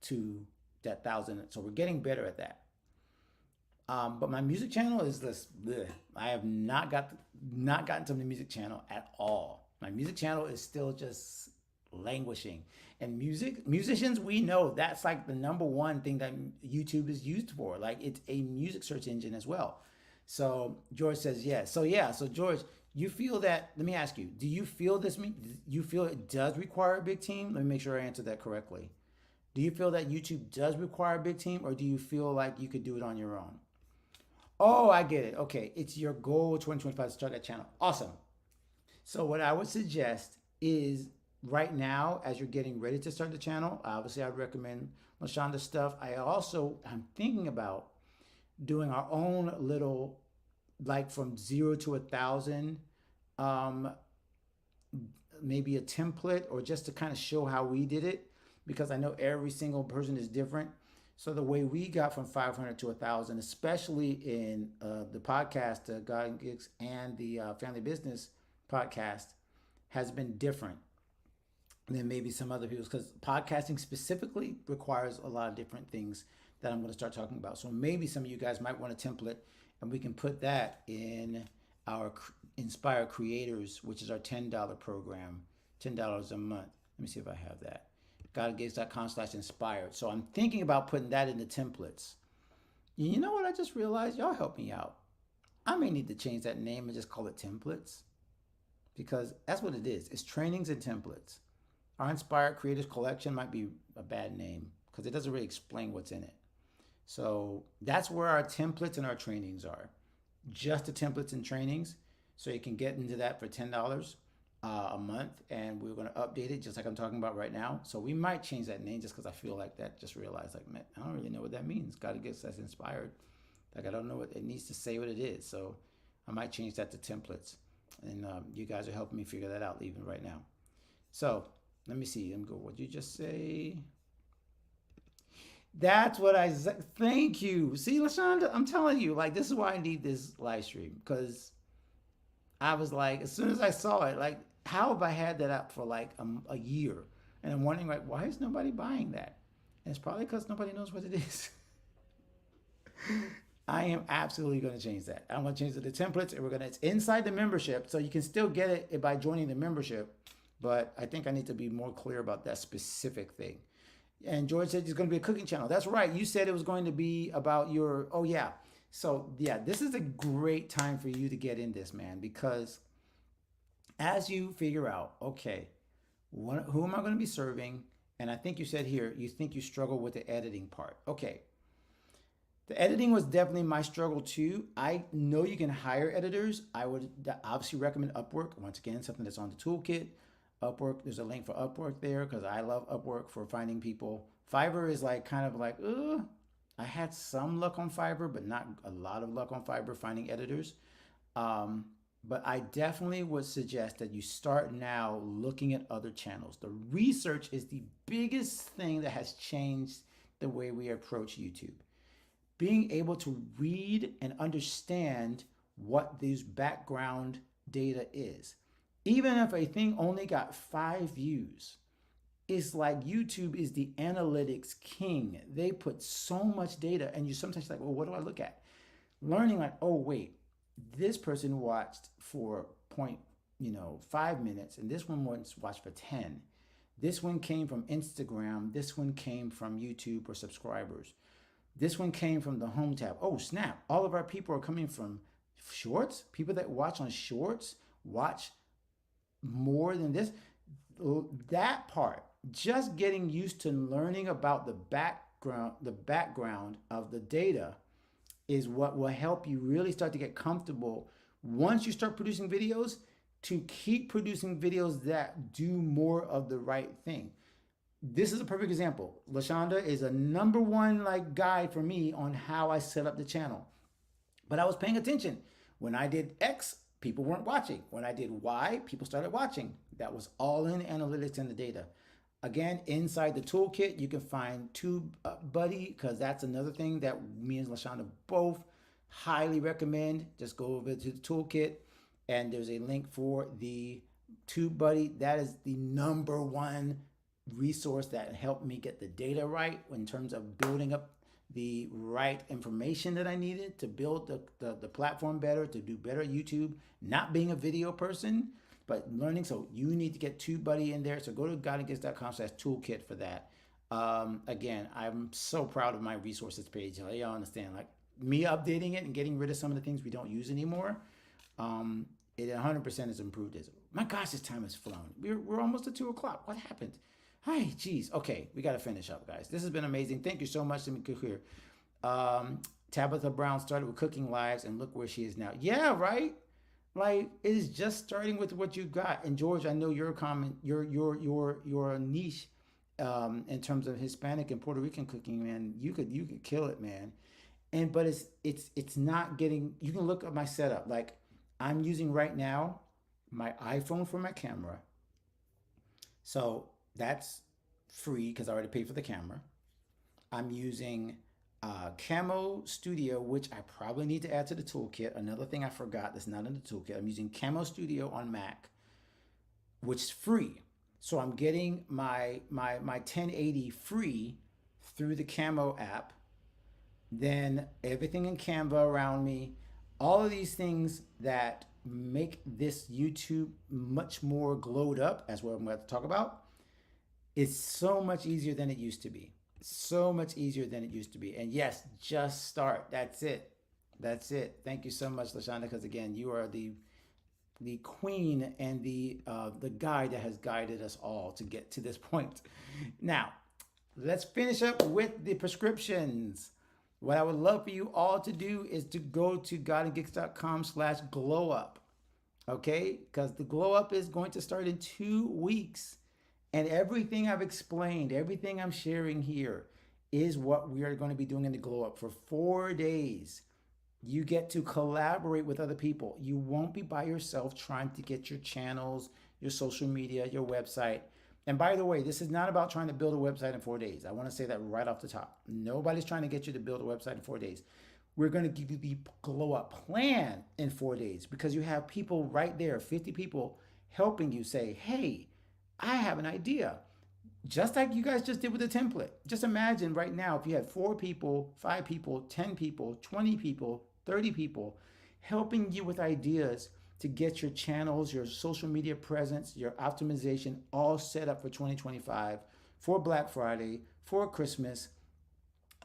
to that 1,000. So we're getting better at that. But my music channel is this. Bleh. I have not gotten to the music channel at all. My music channel is still just languishing. And musicians, we know that's like the #1 thing that YouTube is used for. Like it's a music search engine as well. So George says yes. So George, you feel that, let me ask you, do you feel you feel it does require a big team? Let me make sure I answered that correctly. Do you feel that YouTube does require a big team, or do you feel like you could do it on your own? Oh, I get it. Okay, it's your goal 2025 to start that channel. Awesome. So what I would suggest is right now, as you're getting ready to start the channel, obviously I'd recommend LaShonda's stuff. I'm thinking about doing our own little, like from 0 to 1,000, maybe a template, or just to kind of show how we did it, because I know every single person is different. So the way we got from 500 to 1,000, especially in the podcast, God and Gigs, and the Family Business podcast, has been different than maybe some other people's, because podcasting specifically requires a lot of different things that I'm going to start talking about. So maybe some of you guys might want a template, and we can put that in our Inspire Creators, which is our $10 program, $10 a month. Let me see if I have that. GodGates.com/inspired. So I'm thinking about putting that in the templates. You know what I just realized? Y'all help me out. I may need to change that name and just call it templates, because that's what it is. It's trainings and templates. Our Inspired Creators Collection might be a bad name because it doesn't really explain what's in it. So that's where our templates and our trainings are. Just the templates and trainings. So you can get into that for $10 a month, and we're going to update it just like I'm talking about right now. So we might change that name just because I feel like that. Just realized, like, man, I don't really know what that means. Got to get us inspired. Like, I don't know what it needs to say, what it is. So I might change that to templates, and you guys are helping me figure that out even right now. So let me see. Let me go. What'd you just say? That's what I said. Thank you. See, LaShonda, I'm telling you, like, this is why I need this live stream, because I was like, as soon as I saw it, like, how have I had that up for like a year? And I'm wondering, like, why is nobody buying that? And it's probably because nobody knows what it is. I am absolutely going to change that. I'm going to change it to templates, and it's inside the membership, so you can still get it by joining the membership. But I think I need to be more clear about that specific thing. And George said it's going to be a cooking channel. That's right. You said it was going to be about your, oh yeah. So yeah, this is a great time for you to get in this, man, because as you figure out, okay, who am I going to be serving? And I think you said here, you think you struggle with the editing part. Okay. The editing was definitely my struggle too. I know you can hire editors. I would obviously recommend Upwork. Once again, something that's on the toolkit. Upwork, there's a link for Upwork there because I love Upwork for finding people. Fiverr is like kind of like, I had some luck on Fiverr, but not a lot of luck on Fiverr finding editors. But I definitely would suggest that you start now looking at other channels. The research is the biggest thing that has changed the way we approach YouTube. Being able to read and understand what these background data is. Even if a thing only got 5 views, it's like YouTube is the analytics king. They put so much data, and you sometimes like, well, what do I look at? Learning like, oh wait, this person watched for 5 minutes, and this one once watched for 10. This one came from Instagram. This one came from YouTube or subscribers. This one came from the home tab. Oh snap! All of our people are coming from shorts. People that watch on shorts watch more than this. That part, just getting used to learning about the background of the data is what will help you really start to get comfortable once you start producing videos, to keep producing videos that do more of the right thing. This is a perfect example. LaShonda is a #1 like guide for me on how I set up the channel. But I was paying attention. When I did X, people weren't watching. When I did Y, people started watching. That was all in the analytics and the data. Again, inside the toolkit, you can find TubeBuddy, because that's another thing that me and LaShonda both highly recommend. Just go over to the toolkit, and there's a link for the TubeBuddy. That is the #1 resource that helped me get the data right in terms of building up the right information that I needed to build the platform better, to do better at YouTube, not being a video person, but learning. So you need to get TubeBuddy in there. So go to godandgifts.com/toolkit for that. Again, I'm so proud of my resources page. Y'all understand, like me updating it and getting rid of some of the things we don't use anymore. It 100% has improved it. My gosh, this time has flown. We're almost at 2 o'clock. What happened? Hi, geez. Okay, we got to finish up, guys. This has been amazing. Thank you so much to me here. Tabitha Brown started with cooking lives, and look where she is now. Yeah, right. Like, it is just starting with what you got. And George, I know your comment, your niche, in terms of Hispanic and Puerto Rican cooking, man. You could kill it, man. But it's not getting. You can look at my setup. Like, I'm using right now my iPhone for my camera. So that's free because I already paid for the camera. I'm using Camo Studio, which I probably need to add to the toolkit. Another thing I forgot that's not in the toolkit. I'm using Camo Studio on Mac, which is free. So I'm getting my 1080 free through the Camo app. Then everything in Canva around me, all of these things that make this YouTube much more glowed up, as what I'm going to talk about, it's so much easier than it used to be. So much easier than it used to be. And yes, just start. That's it. That's it. Thank you so much, Lashonda, because again, you are the queen and the guide that has guided us all to get to this point. Now, let's finish up with the prescriptions. What I would love for you all to do is to go to godandgeeks.com/glow up. Okay? Because the glow up is going to start in 2 weeks. And everything I've explained, everything I'm sharing here is what we are going to be doing in the glow up for 4 days. You get to collaborate with other people. You won't be by yourself trying to get your channels, your social media, your website. And by the way, this is not about trying to build a website in 4 days. I want to say that right off the top. Nobody's trying to get you to build a website in 4 days. We're going to give you the glow up plan in 4 days because you have people right there, 50 people helping you say, hey, I have an idea. Just like you guys just did with the template. Just imagine right now if you had 4 people, 5 people, 10 people, 20 people, 30 people helping you with ideas to get your channels, your social media presence, your optimization all set up for 2025, for Black Friday, for Christmas.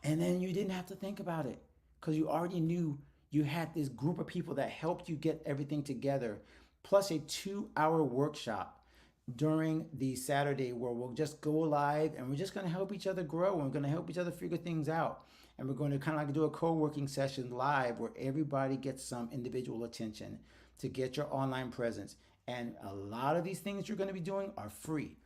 And then you didn't have to think about it because you already knew you had this group of people that helped you get everything together, plus a 2-hour workshop during the Saturday where we'll just go live and we're just going to help each other grow and we're going to help each other figure things out. And we're going to kind of like do a co-working session live where everybody gets some individual attention to get your online presence. And a lot of these things you're going to be doing are free.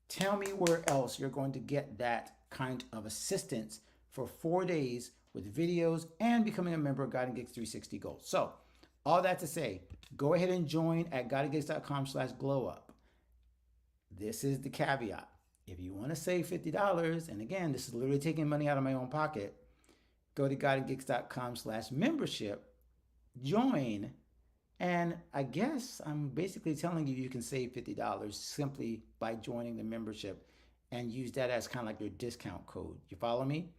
Tell me where else you're going to get that kind of assistance for 4 days with videos and becoming a member of God and Gigs 360 Gold. So all that to say, go ahead and join at godandgigs.com/glowup. This is the caveat. If you want to save $50, and again, this is literally taking money out of my own pocket, go to godandgeeks.com/membership, join, and I guess I'm basically telling you can save $50 simply by joining the membership and use that as kind of like your discount code. You follow me?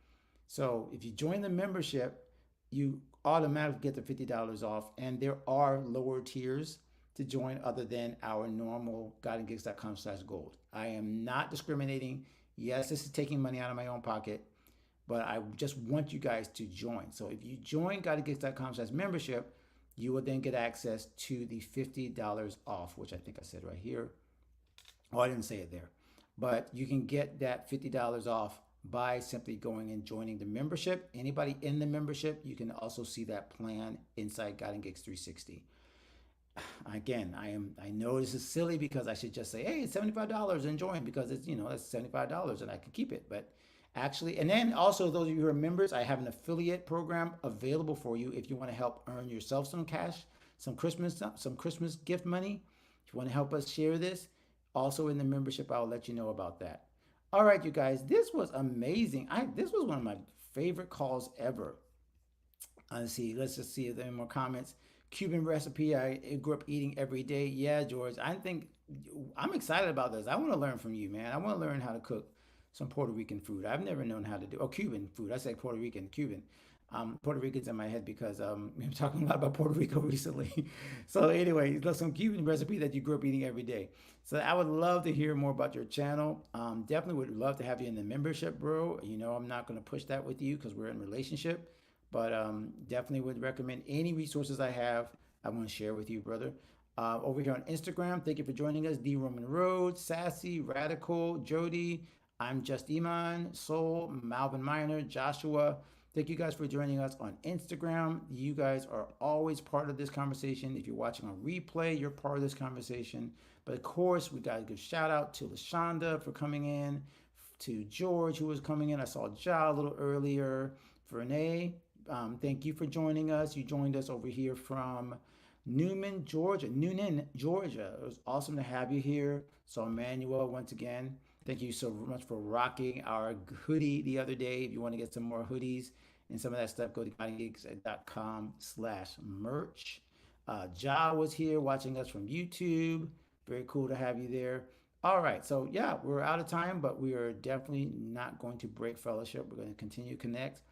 So if you join the membership, you automatically get the $50 off, and there are lower tiers to join other than our normal godandgigs.com/gold. I am not discriminating. Yes, this is taking money out of my own pocket, but I just want you guys to join. So if you join godandgigs.com/membership, you will then get access to the $50 off, which I think I said right here. Oh, I didn't say it there. But you can get that $50 off by simply going and joining the membership. Anybody in the membership, you can also see that plan inside God and Gigs 360. Again, I know this is silly because I should just say, hey, it's $75 and join because it's, that's $75 and I could keep it. But actually, and then also those of you who are members, I have an affiliate program available for you if you want to help earn yourself some cash, some Christmas gift money. If you want to help us share this, also in the membership, I'll let you know about that. All right, you guys, this was amazing. This was one of my favorite calls ever. Let's just see if there are more comments. Cuban recipe I grew up eating every day. Yeah, George, I'm excited about this. I want to learn from you, man. I want to learn how to cook some Puerto Rican food. I've never known how to do, Cuban food. I said Puerto Rican, Cuban. Puerto Rican's in my head because we've been talking a lot about Puerto Rico recently. So anyway, some Cuban recipe that you grew up eating every day. So I would love to hear more about your channel. Definitely would love to have you in the membership, bro. I'm not going to push that with you because we're in a relationship. But definitely would recommend any resources I have. I want to share with you, brother. Over here on Instagram, thank you for joining us. D. Roman Road, Sassy, Radical, Jody. I'm Just Iman, Soul, Malvin Miner, Joshua. Thank you guys for joining us on Instagram. You guys are always part of this conversation. If you're watching on replay, you're part of this conversation. But of course, we got to give shout out to Lashonda for coming in, to George who was coming in. I saw Ja a little earlier. Vernay, thank you for joining us. You joined us over here from Noonan, Georgia. It was awesome to have you here. So Emmanuel, once again, Thank you so much for rocking our hoodie the other day. If you want to get some more hoodies and some of that stuff, go to GodlyGigs.com/merch. Ja was here watching us from YouTube. Very cool to have you there. All right, so yeah, we're out of time, but we are definitely not going to break fellowship. We're going to continue to connect.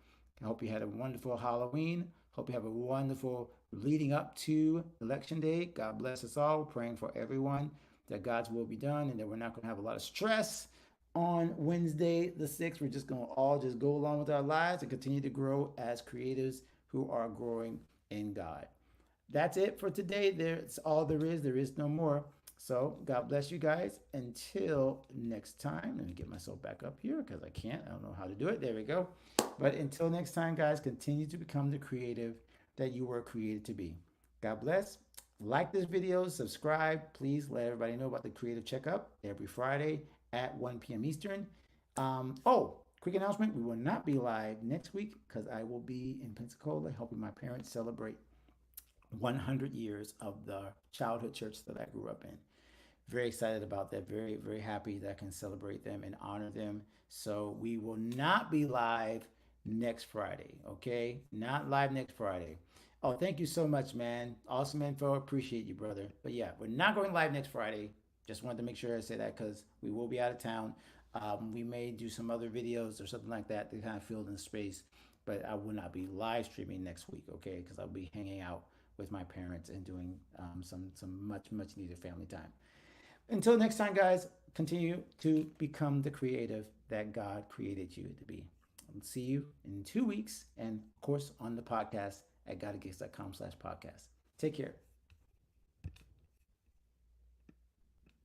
I hope you had a wonderful Halloween. Hope you have a wonderful leading up to Election Day. God bless us all. We're praying for everyone that God's will be done and that we're not going to have a lot of stress on Wednesday the 6th. We're just going to all just go along with our lives and continue to grow as creatives who are growing in God. That's it for today. That's all there is. There is no more. So God bless you guys. Until next time, let me get myself back up here because I can't. I don't know how to do it. There we go. But until next time, guys, continue to become the creative that you were created to be. God bless. Like this video, subscribe. Please let everybody know about the Creative Checkup every Friday at 1 p.m. Eastern. Quick announcement. We will not be live next week because I will be in Pensacola helping my parents celebrate 100 years of the childhood church that I grew up in. Very excited about that. Very, very happy that I can celebrate them and honor them. So we will not be live next Friday, okay? Not live next Friday. Oh, thank you so much, man. Awesome info. Appreciate you, brother. But yeah, we're not going live next Friday. Just wanted to make sure I say that because we will be out of town. We may do some other videos or something like that to kind of fill in the space, but I will not be live streaming next week, okay? Because I'll be hanging out with my parents and doing some much needed family time. Until next time, guys, continue to become the creative that God created you to be. I'll see you in 2 weeks, and of course on the podcast at GodlyGigs.com/podcast. Take care.